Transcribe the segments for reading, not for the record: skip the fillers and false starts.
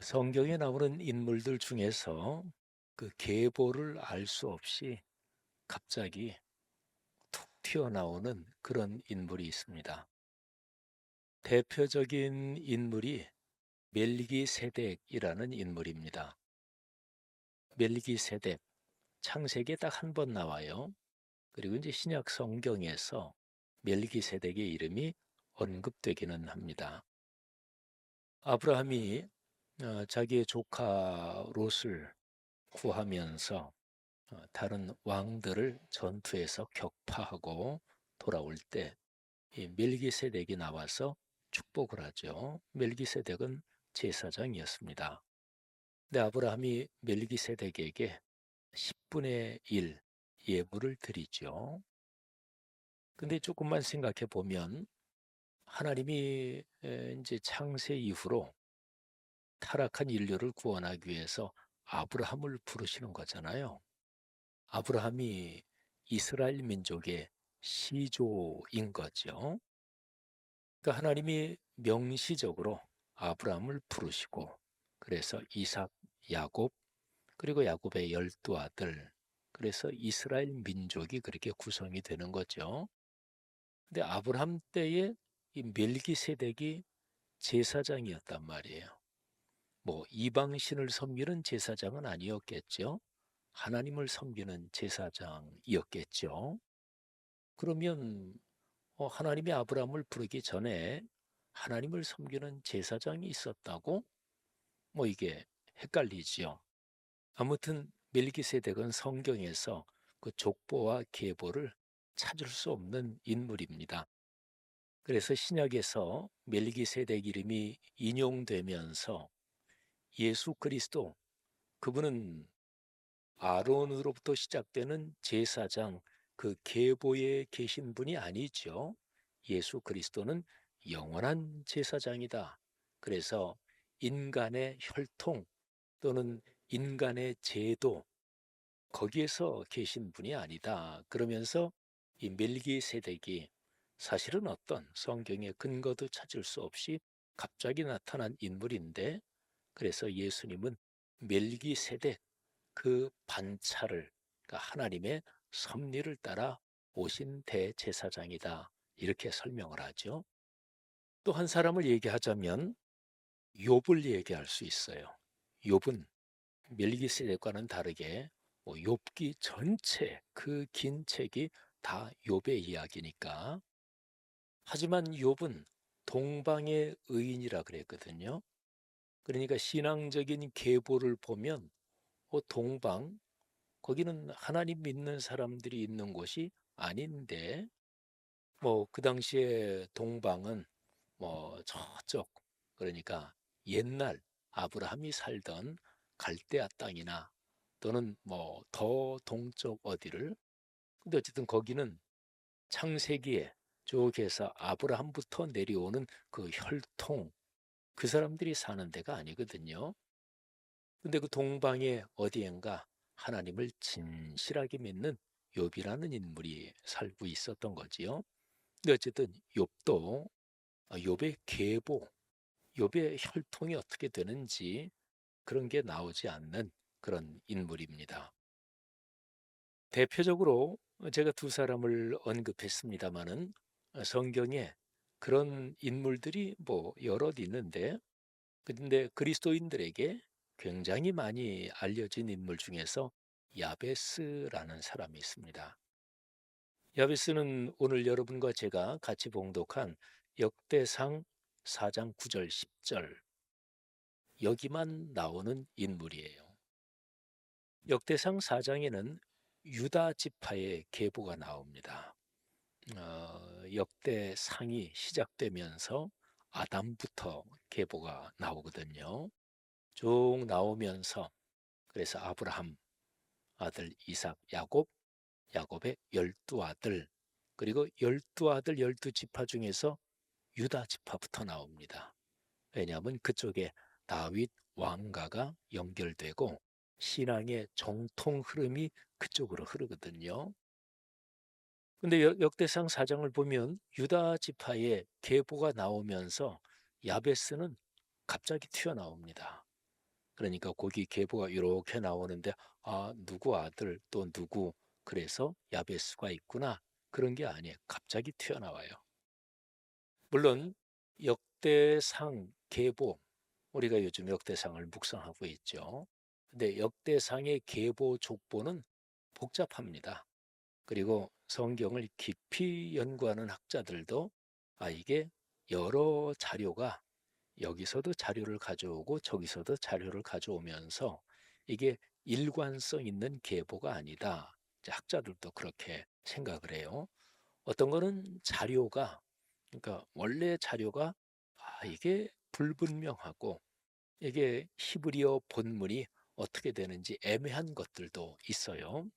성경에 나오는 인물들 중에서 그 계보를 알 수 없이 갑자기 툭 튀어나오는 그런 인물이 있습니다. 대표적인 인물이 멜기세덱이라는 인물입니다. 멜기세덱, 창세기에 딱 한 번 나와요. 그리고 이제 신약 성경에서 멜기세덱의 이름이 언급되기는 합니다. 아브라함이 자기의 조카 롯을 구하면서 다른 왕들을 전투에서 격파하고 돌아올 때 이 멜기세덱이 나와서 축복을 하죠. 멜기세덱은 제사장이었습니다. 근데 아브라함이 멜기세덱에게 10분의 1 예물을 드리죠. 근데 조금만 생각해 보면 하나님이 이제 창세 이후로 타락한 인류를 구원하기 위해서 아브라함을 부르시는 거잖아요. 아브라함이 이스라엘 민족의 시조인 거죠. 그러니까 하나님이 명시적으로 아브라함을 부르시고 그래서 이삭, 야곱, 그리고 야곱의 12아들, 그래서 이스라엘 민족이 그렇게 구성이 되는 거죠. 근데 아브라함 때에 이 멜기세덱이 제사장이었단 말이에요. 뭐 이방신을 섬기는 제사장은 아니었겠죠. 하나님을 섬기는 제사장이었겠죠. 그러면 하나님이 아브라함을 부르기 전에 하나님을 섬기는 제사장이 있었다고? 뭐 이게 헷갈리지요. 아무튼 멜기세덱은 성경에서 그 족보와 계보를 찾을 수 없는 인물입니다. 그래서 신약에서 멜기세덱 이름이 인용되면서 예수 그리스도, 그분은 아론으로부터 시작되는 제사장, 그 계보에 계신 분이 아니죠. 예수 그리스도는 영원한 제사장이다. 그래서 인간의 혈통 또는 인간의 제도, 거기에서 계신 분이 아니다. 그러면서 이 멜기세덱이 사실은 어떤 성경의 근거도 찾을 수 없이 갑자기 나타난 인물인데, 그래서 예수님은 멜기세덱, 그 반차를, 그러니까 하나님의 섭리를 따라 오신 대제사장이다, 이렇게 설명을 하죠. 또 한 사람을 얘기하자면 욥을 얘기할 수 있어요. 욥은 멜기세덱과는 다르게 뭐 욥기 전체 그 긴 책이 다 욥의 이야기니까. 하지만 욥은 동방의 의인이라 그랬거든요. 그러니까 신앙적인 계보를 보면 동방, 거기는 하나님 믿는 사람들이 있는 곳이 아닌데, 뭐 그 당시에 동방은 뭐 저쪽, 그러니까 옛날 아브라함이 살던 갈대아 땅이나 또는 뭐 더 동쪽 어디를, 근데 어쨌든 거기는 창세기에 쪽에서 아브라함부터 내려오는 그 혈통, 그 사람들이 사는 데가 아니거든요. 근데 그 동방의 어디엔가 하나님을 진실하게 믿는 욥이라는 인물이 살고 있었던 거지요. 근데 어쨌든 욥도 욥의 계보, 욥의 혈통이 어떻게 되는지 그런 게 나오지 않는 그런 인물입니다. 대표적으로 제가 두 사람을 언급했습니다마는 성경에 그런 인물들이 뭐 여럿 있는데, 근데 그리스도인들에게 굉장히 많이 알려진 인물 중에서 야베스라는 사람이 있습니다. 야베스는 오늘 여러분과 제가 같이 봉독한 역대상 4장 9절 10절, 여기만 나오는 인물이에요. 역대상 4장에는 유다 지파의 계보가 나옵니다. 역대상이 시작되면서 아담부터 계보가 나오거든요. 쭉 나오면서 그래서 아브라함 아들 이삭, 야곱, 야곱의 12아들, 그리고 12아들 12지파 중에서 유다 지파부터 나옵니다. 왜냐하면 그쪽에 다윗 왕가가 연결되고 신앙의 정통 흐름이 그쪽으로 흐르거든요. 근데 역대상 4장을 보면 유다 지파의 계보가 나오면서 야베스는 갑자기 튀어나옵니다. 그러니까 거기 계보가 이렇게 나오는데 아, 누구 아들 또 누구 그래서 야베스가 있구나. 그런 게 아니에요. 갑자기 튀어나와요. 물론 역대상 계보 우리가 요즘 역대상을 묵상하고 있죠. 근데 역대상의 계보 족보는 복잡합니다. 그리고 성경을 깊이 연구하는 학자들도 아, 이게 여러 자료가 여기서도 자료를 가져오고 저기서도 자료를 가져오면서 이게 일관성 있는 계보가 아니다. 이제 학자들도 그렇게 생각을 해요. 어떤 거는 자료가 그러니까 원래 자료가 아, 이게 불분명하고 이게 히브리어 본문이 어떻게 되는지 애매한 것들도 있어요.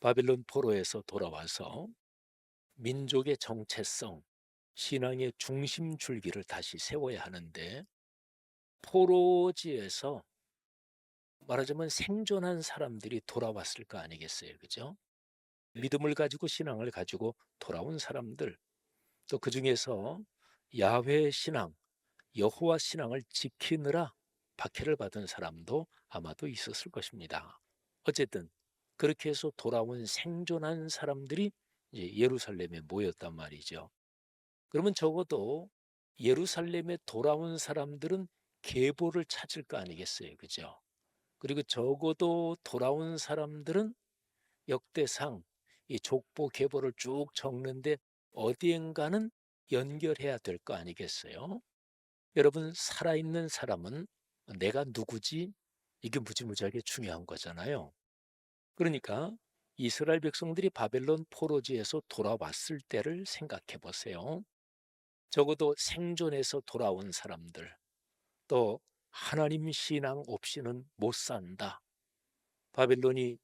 바빌론 포로에서 돌아와서 민족의 정체성, 신앙의 중심 줄기를 다시 세워야 하는데 포로지에서 말하자면 생존한 사람들이 돌아왔을 거 아니겠어요. 그죠? 믿음을 가지고 신앙을 가지고 돌아온 사람들, 또 그중에서 야훼 신앙, 여호와 신앙을 지키느라 박해를 받은 사람도 아마도 있었을 것입니다. 어쨌든 그렇게 해서 돌아온 생존한 사람들이 이제 예루살렘에 모였단 말이죠. 그러면 적어도 예루살렘에 돌아온 사람들은 계보를 찾을 거 아니겠어요. 그죠? 그리고 적어도 돌아온 사람들은 역대상 이 족보 계보를 쭉 적는데 어디엔가는 연결해야 될 거 아니겠어요? 여러분 살아있는 사람은 내가 누구지? 이게 무지무지하게 중요한 거잖아요. 그러니까 이스라엘 백성들이 바벨론 포로지에서 돌아왔을 때를 생각해 보세요. 적어도 생존해서 돌아온 사람들, 또 하나님 신앙 없이는 못 산다. 바벨론이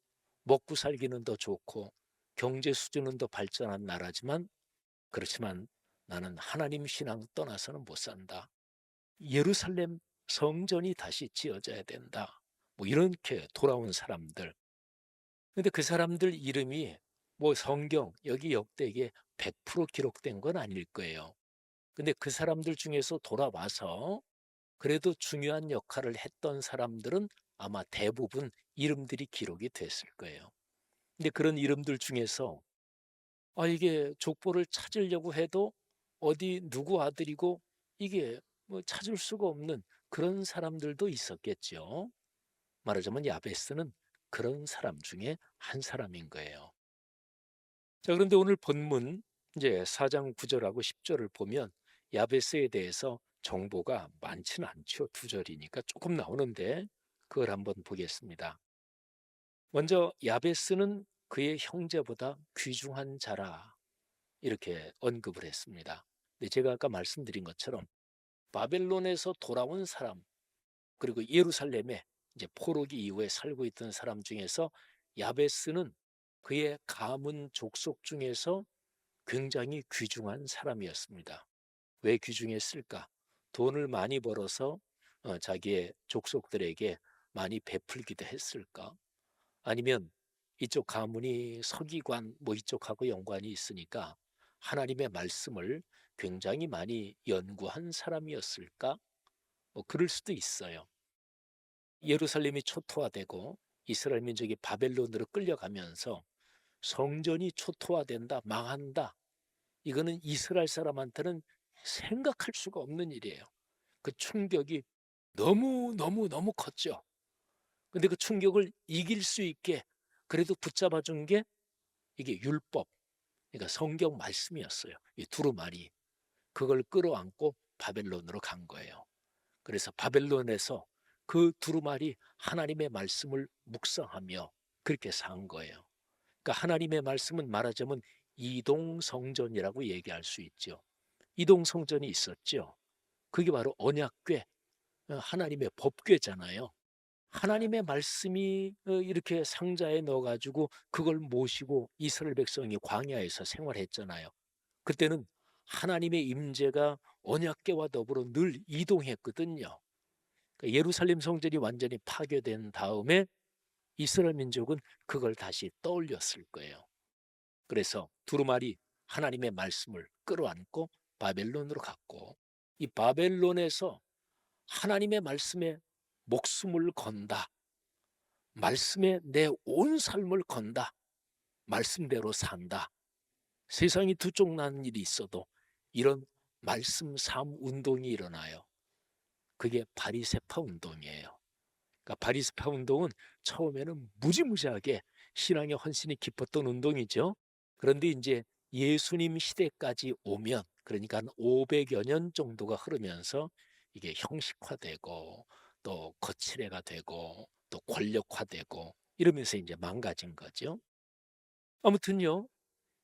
먹고 살기는 더 좋고 경제 수준은 더 발전한 나라지만 그렇지만 나는 하나님 신앙 떠나서는 못 산다. 예루살렘 성전이 다시 지어져야 된다. 뭐 이렇게 돌아온 사람들. 근데 그 사람들 이름이 뭐 성경 여기 역대기에 100% 기록된 건 아닐 거예요. 근데 그 사람들 중에서 돌아와서 그래도 중요한 역할을 했던 사람들은 아마 대부분 이름들이 기록이 됐을 거예요. 근데 그런 이름들 중에서 아, 이게 족보를 찾으려고 해도 어디 누구 아들이고 이게 뭐 찾을 수가 없는 그런 사람들도 있었겠죠. 말하자면 야베스는 그런 사람 중에 한 사람인 거예요. 자, 그런데 오늘 본문 이제 4장 9절하고 10절을 보면 야베스에 대해서 정보가 많지는 않죠. 2절이니까 조금 나오는데 그걸 한번 보겠습니다. 먼저 야베스는 그의 형제보다 귀중한 자라 이렇게 언급을 했습니다. 근데 제가 아까 말씀드린 것처럼 바벨론에서 돌아온 사람 그리고 예루살렘에 이제 포로기 이후에 살고 있던 사람 중에서 야베스는 그의 가문 족속 중에서 굉장히 귀중한 사람이었습니다. 왜 귀중했을까? 돈을 많이 벌어서 자기의 족속들에게 많이 베풀기도 했을까? 아니면 이쪽 가문이 서기관 뭐 이쪽하고 연관이 있으니까 하나님의 말씀을 굉장히 많이 연구한 사람이었을까? 뭐 그럴 수도 있어요. 예루살렘이 초토화되고 이스라엘 민족이 바벨론으로 끌려가면서 성전이 초토화된다, 망한다. 이거는 이스라엘 사람한테는 생각할 수가 없는 일이에요. 그 충격이 너무 컸죠. 근데 그 충격을 이길 수 있게 그래도 붙잡아 준 게 이게 율법, 그러니까 성경 말씀이었어요. 이 두루마리. 그걸 끌어안고 바벨론으로 간 거예요. 그래서 바벨론에서 그 두루마리 하나님의 말씀을 묵상하며 그렇게 산 거예요. 그러니까 하나님의 말씀은 말하자면 이동 성전이라고 얘기할 수 있죠. 이동 성전이 있었죠. 그게 바로 언약궤, 하나님의 법궤잖아요. 하나님의 말씀이 이렇게 상자에 넣어가지고 그걸 모시고 이스라엘 백성이 광야에서 생활했잖아요. 그때는 하나님의 임재가 언약궤와 더불어 늘 이동했거든요. 그러니까 예루살렘 성전이 완전히 파괴된 다음에 이스라엘 민족은 그걸 다시 떠올렸을 거예요. 그래서 두루마리 하나님의 말씀을 끌어안고 바벨론으로 갔고 이 바벨론에서 하나님의 말씀에 목숨을 건다. 말씀에 내 온 삶을 건다. 말씀대로 산다. 세상이 두쪽나는 일이 있어도 이런 말씀 삶 운동이 일어나요. 그게 바리새파 운동이에요. 그러니까 바리새파 운동은 처음에는 무지무지하게 신앙의 헌신이 깊었던 운동이죠. 그런데 이제 예수님 시대까지 오면, 그러니까 한 500여 년 정도가 흐르면서 이게 형식화되고 또 거칠애가 되고 또 권력화되고 이러면서 이제 망가진 거죠. 아무튼요,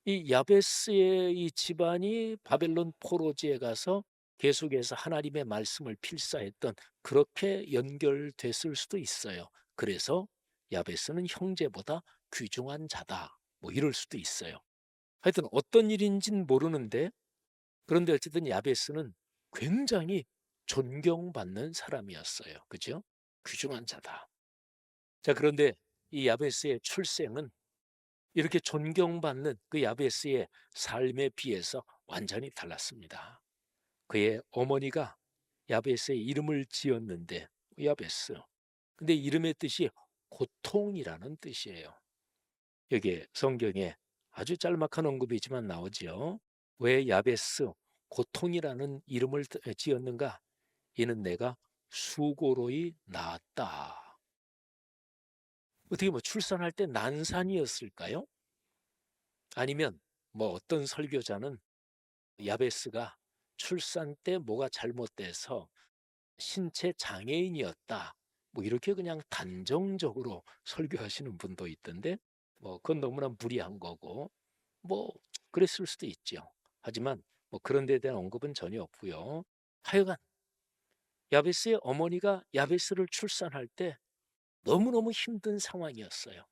이 야베스의 이 집안이 바벨론 포로지에 가서 계속해서 하나님의 말씀을 필사했던, 그렇게 연결됐을 수도 있어요. 그래서 야베스는 형제보다 귀중한 자다, 뭐 이럴 수도 있어요. 하여튼 어떤 일인지는 모르는데, 그런데 어쨌든 야베스는 굉장히 존경받는 사람이었어요. 그죠? 귀중한 자다. 자, 그런데 이 야베스의 출생은 이렇게 존경받는 그 야베스의 삶에 비해서 완전히 달랐습니다. 그의 어머니가 야베스의 이름을 지었는데, 야베스. 근데 이름의 뜻이 고통이라는 뜻이에요. 여기에 성경에 아주 짤막한 언급이지만 나오지요. 왜 야베스, 고통이라는 이름을 지었는가? 이는 내가 수고로이 낳았다. 어떻게 뭐 출산할 때 난산이었을까요? 아니면 뭐 어떤 설교자는 야베스가 출산 때 뭐가 잘못돼서 신체 장애인이었다, 뭐 이렇게 그냥 단정적으로 설교하시는 분도 있던데, 뭐 그건 너무나 무리한 거고 뭐 그랬을 수도 있죠. 하지만 뭐 그런 데 대한 언급은 전혀 없고요. 하여간 야베스의 어머니가 야베스를 출산할 때 너무너무 힘든 상황이었어요.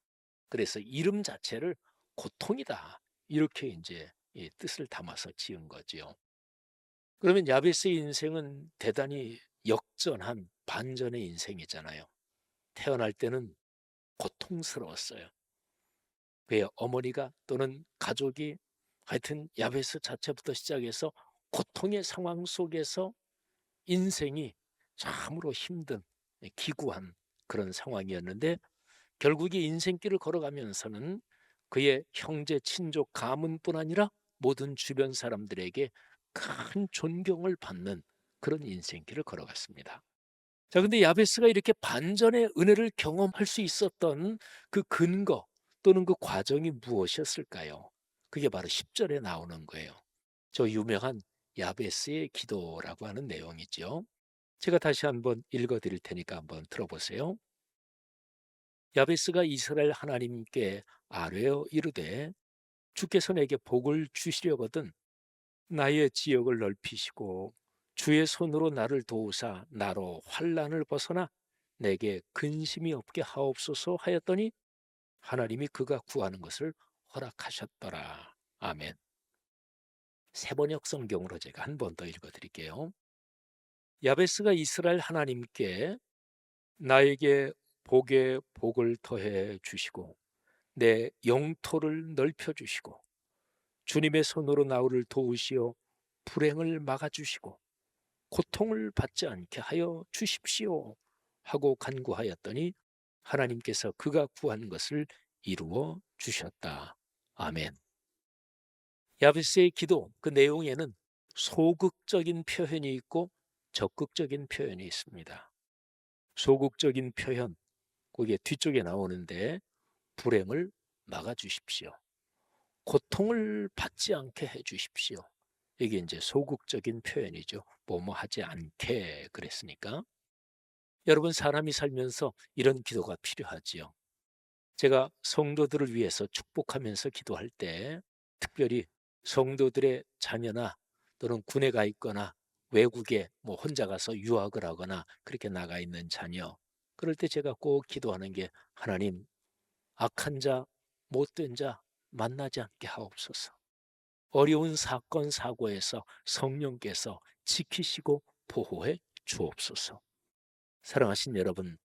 그래서 이름 자체를 고통이다, 이렇게 이제 이 뜻을 담아서 지은 거지요. 그러면 야베스의 인생은 대단히 역전한 반전의 인생이잖아요. 태어날 때는 고통스러웠어요. 그의 어머니가 또는 가족이, 하여튼 야베스 자체부터 시작해서 고통의 상황 속에서 인생이 참으로 힘든, 기구한 그런 상황이었는데, 결국에 인생길을 걸어가면서는 그의 형제, 친족, 가문뿐 아니라 모든 주변 사람들에게 큰 존경을 받는 그런 인생길을 걸어갔습니다. 자, 근데 야베스가 이렇게 반전의 은혜를 경험할 수 있었던 그 근거 또는 그 과정이 무엇이었을까요? 그게 바로 10절에 나오는 거예요. 저 유명한 야베스의 기도라고 하는 내용이죠. 제가 다시 한번 읽어드릴 테니까 한번 들어보세요. 야베스가 이스라엘 하나님께 아뢰어 이르되, 주께서 내게 복을 주시려거든 나의 지역을 넓히시고 주의 손으로 나를 도우사 나로 환난을 벗어나 내게 근심이 없게 하옵소서 하였더니 하나님이 그가 구하는 것을 허락하셨더라. 아멘. 세번역 성경으로 제가 한 번 더 읽어드릴게요. 야베스가 이스라엘 하나님께 나에게 복에 복을 더해 주시고 내 영토를 넓혀 주시고 주님의 손으로 나를 도우시어 불행을 막아 주시고 고통을 받지 않게 하여 주십시오 하고 간구하였더니 하나님께서 그가 구한 것을 이루어 주셨다. 아멘. 야베스의 기도 그 내용에는 소극적인 표현이 있고 적극적인 표현이 있습니다. 소극적인 표현, 그게 뒤쪽에 나오는데, 불행을 막아 주십시오. 고통을 받지 않게 해 주십시오. 이게 이제 소극적인 표현이죠. 뭐뭐 하지 않게 그랬으니까. 여러분, 사람이 살면서 이런 기도가 필요하지요. 제가 성도들을 위해서 축복하면서 기도할 때, 특별히 성도들의 자녀나 또는 군에 가 있거나 외국에 뭐 혼자 가서 유학을 하거나 그렇게 나가 있는 자녀, 그럴 때 제가 꼭 기도하는 게, 하나님, 악한 자, 못된 자 만나지 않게 하옵소서. 어려운 사건 사고에서 성령께서 지키시고 보호해 주옵소서. 사랑하신 여러분,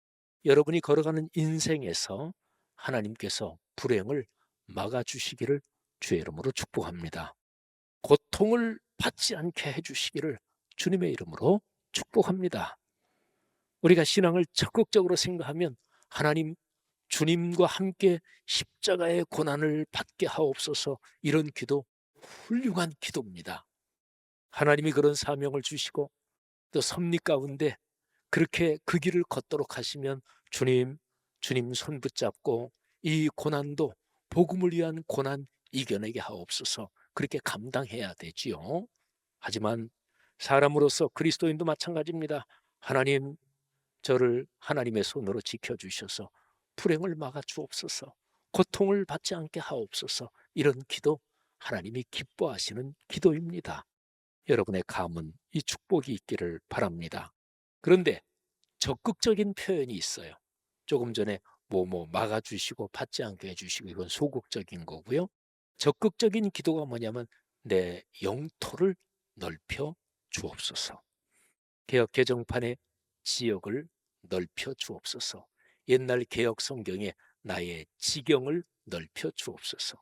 여러분이 걸어가는 인생에서 하나님께서 불행을 막아주시기를 주의 이름으로 축복합니다. 고통을 받지 않게 해주시기를 주님의 이름으로 축복합니다. 우리가 신앙을 적극적으로 생각하면 하나님 주님과 함께 십자가의 고난을 받게 하옵소서, 이런 기도 훌륭한 기도입니다. 하나님이 그런 사명을 주시고 또 섭리 가운데 그렇게 그 길을 걷도록 하시면 주님 손 붙잡고 이 고난도 복음을 위한 고난 이겨내게 하옵소서, 그렇게 감당해야 되지요. 하지만 사람으로서 그리스도인도 마찬가지입니다. 하나님, 저를 하나님의 손으로 지켜주셔서 불행을 막아 주옵소서, 고통을 받지 않게 하옵소서, 이런 기도 하나님이 기뻐하시는 기도입니다. 여러분의 가문 이 축복이 있기를 바랍니다. 그런데 적극적인 표현이 있어요. 조금 전에 막아주시고 받지 않게 해주시고, 이건 소극적인 거고요. 적극적인 기도가 뭐냐면 내 영토를 넓혀 주옵소서, 개역 개정판의 지역을 넓혀 주옵소서, 옛날 개역 성경에 나의 지경을 넓혀 주옵소서.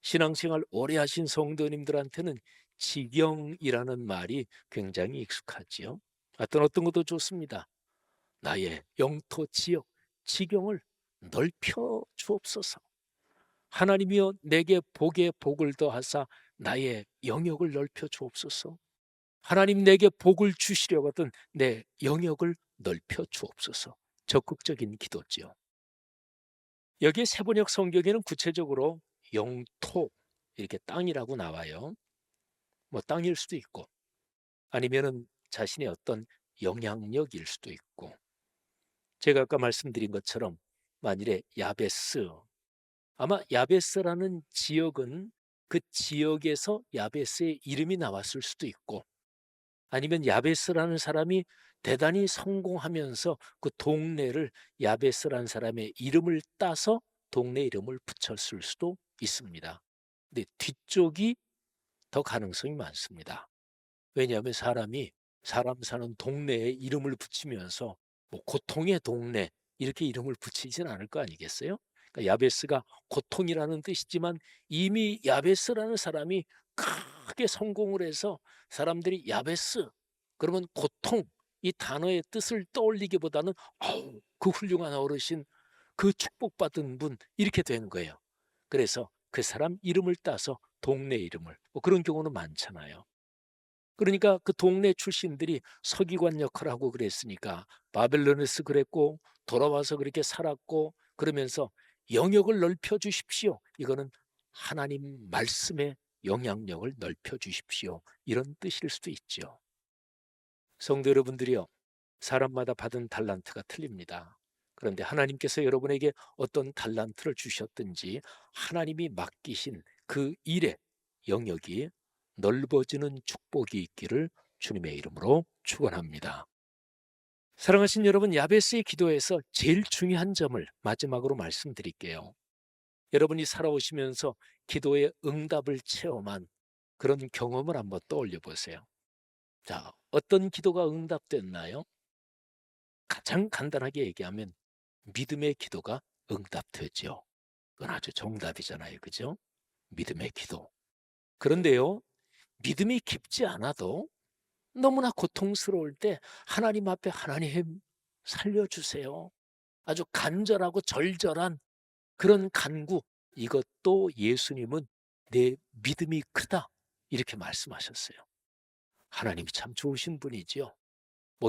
신앙생활 오래 하신 성도님들한테는 지경이라는 말이 굉장히 익숙하지요. 어떤 것도 좋습니다. 나의 영토 지역, 지경을 넓혀 주옵소서. 하나님이여 내게 복에 복을 더하사 나의 영역을 넓혀 주옵소서. 하나님 내게 복을 주시려거든 내 영역을 넓혀 주옵소서. 적극적인 기도지요. 여기에 세번역 성경에는 구체적으로 영토, 이렇게 땅이라고 나와요. 땅일 수도 있고 아니면은 자신의 어떤 영향력일 수도 있고, 제가 아까 말씀드린 것처럼 만일에 야베스, 아마 야베스라는 지역은 그 지역에서 야베스의 이름이 나왔을 수도 있고, 아니면 야베스라는 사람이 대단히 성공하면서 그 동네를 야베스라는 사람의 이름을 따서 동네 이름을 붙였을 수도 있습니다. 근데 뒤쪽이 더 가능성이 많습니다. 왜냐하면 사람 사는 동네에 이름을 붙이면서 고통의 동네 이렇게 이름을 붙이진 않을 거 아니겠어요? 그러니까 야베스가 고통이라는 뜻이지만 이미 야베스라는 사람이 크게 성공을 해서 사람들이 야베스 그러면 고통, 이 단어의 뜻을 떠올리기보다는 아우 그 훌륭한 어르신, 그 축복받은 분, 이렇게 되는 거예요. 그래서 그 사람 이름을 따서 동네 이름을, 그런 경우는 많잖아요. 그러니까 그 동네 출신들이 서기관 역할을 하고 그랬으니까 바벨론에서 그랬고 돌아와서 그렇게 살았고, 그러면서 영역을 넓혀 주십시오. 이거는 하나님 말씀의 영향력을 넓혀 주십시오, 이런 뜻일 수도 있죠. 성도 여러분들이요, 사람마다 받은 달란트가 틀립니다. 그런데 하나님께서 여러분에게 어떤 달란트를 주셨든지 하나님이 맡기신 그 일의 영역이 넓어지는 축복이 있기를 주님의 이름으로 축원합니다. 사랑하신 여러분, 야베스의 기도에서 제일 중요한 점을 마지막으로 말씀드릴게요. 여러분이 살아오시면서 기도의 응답을 체험한 그런 경험을 한번 떠올려 보세요. 자, 어떤 기도가 응답됐나요? 가장 간단하게 얘기하면 믿음의 기도가 응답되죠. 그건 아주 정답이잖아요. 그죠? 믿음의 기도. 그런데요, 믿음이 깊지 않아도 너무나 고통스러울 때 하나님 앞에 하나님 살려주세요, 아주 간절하고 절절한 그런 간구, 이것도 예수님은 내 믿음이 크다 이렇게 말씀하셨어요. 하나님이 참 좋으신 분이지요.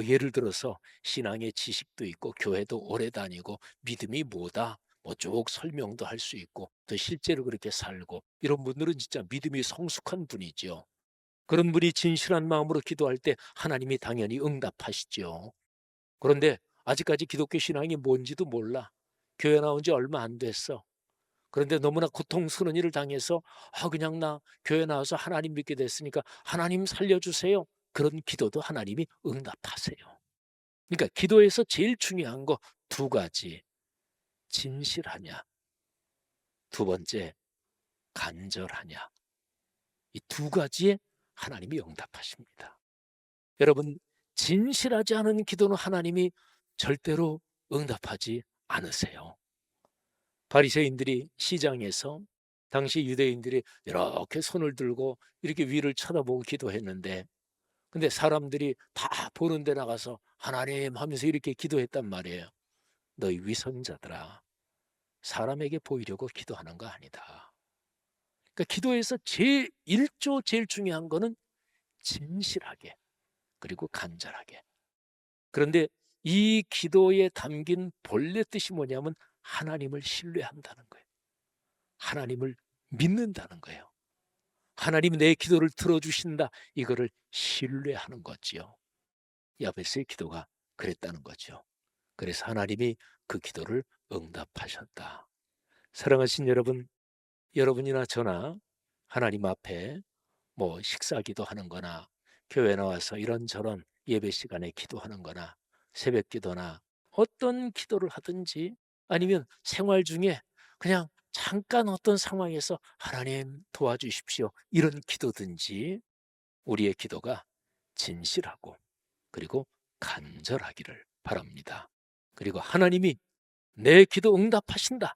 예를 들어서 신앙의 지식도 있고 교회도 오래 다니고 믿음이 뭐다 쭉 설명도 할 수 있고 또 실제로 그렇게 살고, 이런 분들은 진짜 믿음이 성숙한 분이죠. 그런 분이 진실한 마음으로 기도할 때 하나님이 당연히 응답하시죠. 그런데 아직까지 기독교 신앙이 뭔지도 몰라. 교회 나온 지 얼마 안 됐어. 그런데 너무나 고통스러운 일을 당해서 그냥 나 교회 나와서 하나님 믿게 됐으니까 하나님 살려주세요, 그런 기도도 하나님이 응답하세요. 그러니까 기도에서 제일 중요한 거 두 가지. 진실하냐, 두 번째 간절하냐. 이 두 가지에 하나님이 응답하십니다. 여러분, 진실하지 않은 기도는 하나님이 절대로 응답하지 않으세요. 바리새인들이 시장에서 당시 유대인들이 이렇게 손을 들고 이렇게 위를 쳐다보고 기도했는데 근데 사람들이 다 보는 데 나가서 하나님 하면서 이렇게 기도했단 말이에요. 너희 위선자들아, 사람에게 보이려고 기도하는 거 아니다. 그러니까 기도에서 제일 1조 제일 중요한 거는 진실하게 그리고 간절하게. 그런데 이 기도에 담긴 본래 뜻이 뭐냐면 하나님을 신뢰한다는 거예요. 하나님을 믿는다는 거예요. 하나님이 내 기도를 들어주신다. 이거를 신뢰하는 거지요. 야베스의 기도가 그랬다는 거죠. 그래서 하나님이 그 기도를 응답하셨다. 사랑하신 여러분, 여러분이나 저나 하나님 앞에 뭐 식사기도 하는 거나 교회 나와서 이런저런 예배 시간에 기도하는 거나 새벽 기도나 어떤 기도를 하든지 아니면 생활 중에 그냥 잠깐 어떤 상황에서 하나님 도와주십시오. 이런 기도든지 우리의 기도가 진실하고 그리고 간절하기를 바랍니다. 그리고 하나님이 내 기도 응답하신다.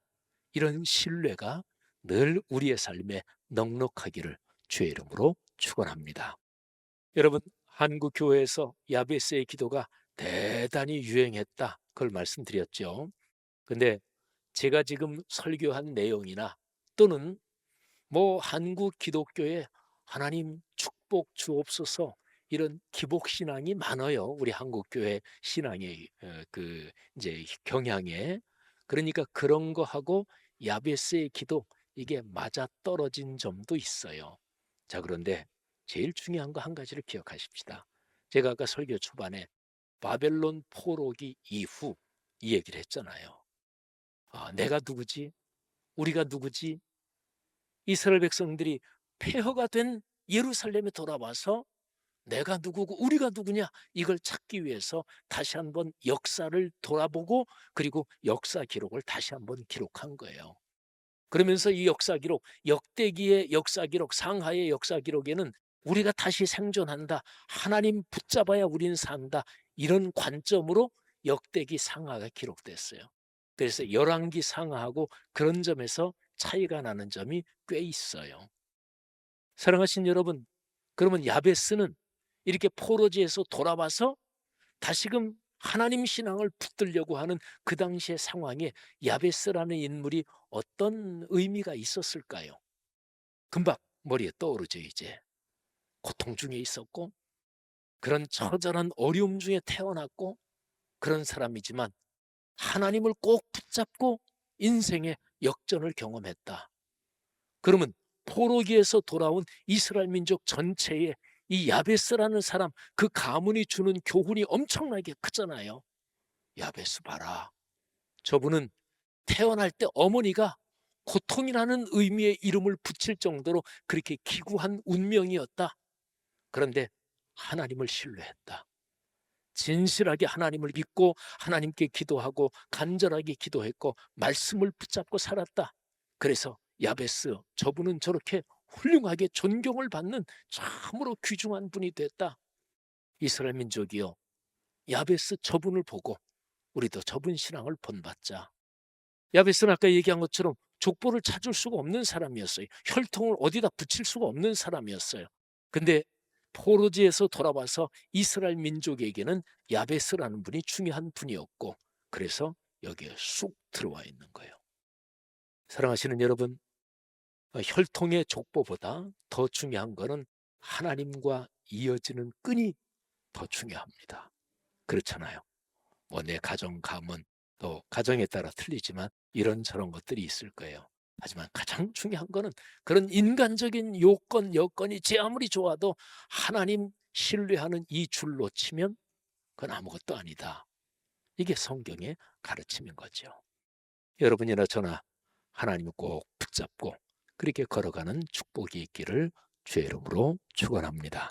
이런 신뢰가 늘 우리의 삶에 넉넉하기를 주의 이름으로 축원합니다. 여러분, 한국 교회에서 야베스의 기도가 대단히 유행했다. 그걸 말씀드렸죠. 근데 제가 지금 설교한 내용이나 또는 뭐 한국 기독교에 하나님 축복 주옵소서 이런 기복 신앙이 많아요. 우리 한국 교회 신앙의 그 이제 경향에. 그러니까 그런 거하고 야베스의 기도 이게 맞아 떨어진 점도 있어요. 자, 그런데 제일 중요한 거 한 가지를 기억하십시다. 제가 아까 설교 초반에 바벨론 포로기 이후 이 얘기를 했잖아요. 아, 내가 누구지? 우리가 누구지? 이스라엘 백성들이 폐허가 된 예루살렘에 돌아와서 내가 누구고 우리가 누구냐 이걸 찾기 위해서 다시 한번 역사를 돌아보고 그리고 역사 기록을 다시 한번 기록한 거예요. 그러면서 이 역사 기록, 역대기의 역사 기록, 상하의 역사 기록에는 우리가 다시 생존한다. 하나님 붙잡아야 우리는 산다. 이런 관점으로 역대기 상하가 기록됐어요. 그래서 열왕기 상하하고 그런 점에서 차이가 나는 점이 꽤 있어요. 사랑하신 여러분, 그러면 야베스는 이렇게 포로지에서 돌아와서 다시금 하나님 신앙을 붙들려고 하는 그 당시의 상황에 야베스라는 인물이 어떤 의미가 있었을까요? 금방 머리에 떠오르죠, 이제. 고통 중에 있었고, 그런 처절한 어려움 중에 태어났고, 그런 사람이지만 하나님을 꼭 붙잡고 인생의 역전을 경험했다. 그러면 포로기에서 돌아온 이스라엘 민족 전체에 이 야베스라는 사람 그 가문이 주는 교훈이 엄청나게 크잖아요. 야베스 봐라. 저분은 태어날 때 어머니가 고통이라는 의미의 이름을 붙일 정도로 그렇게 기구한 운명이었다. 그런데 하나님을 신뢰했다. 진실하게 하나님을 믿고 하나님께 기도하고 간절하게 기도했고 말씀을 붙잡고 살았다. 그래서 야베스 저분은 저렇게 훌륭하게 존경을 받는 참으로 귀중한 분이 됐다. 이스라엘 민족이요, 야베스 저분을 보고 우리도 저분 신앙을 본받자. 야베스는 아까 얘기한 것처럼 족보를 찾을 수가 없는 사람이었어요. 혈통을 어디다 붙일 수가 없는 사람이었어요. 근데 포로지에서 돌아와서 이스라엘 민족에게는 야베스라는 분이 중요한 분이었고 그래서 여기에 쑥 들어와 있는 거예요. 사랑하시는 여러분, 혈통의 족보보다 더 중요한 것은 하나님과 이어지는 끈이 더 중요합니다. 그렇잖아요. 뭐 내 가정 가문 또 가정에 따라 틀리지만 이런저런 것들이 있을 거예요. 하지만 가장 중요한 거는 그런 인간적인 요건 여건이 제 아무리 좋아도 하나님 신뢰하는 이 줄 놓치면 그건 아무것도 아니다. 이게 성경의 가르침인 거죠. 여러분이나 저나 하나님을 꼭 붙잡고 그렇게 걸어가는 축복이 있기를 주의 이름으로 축원합니다.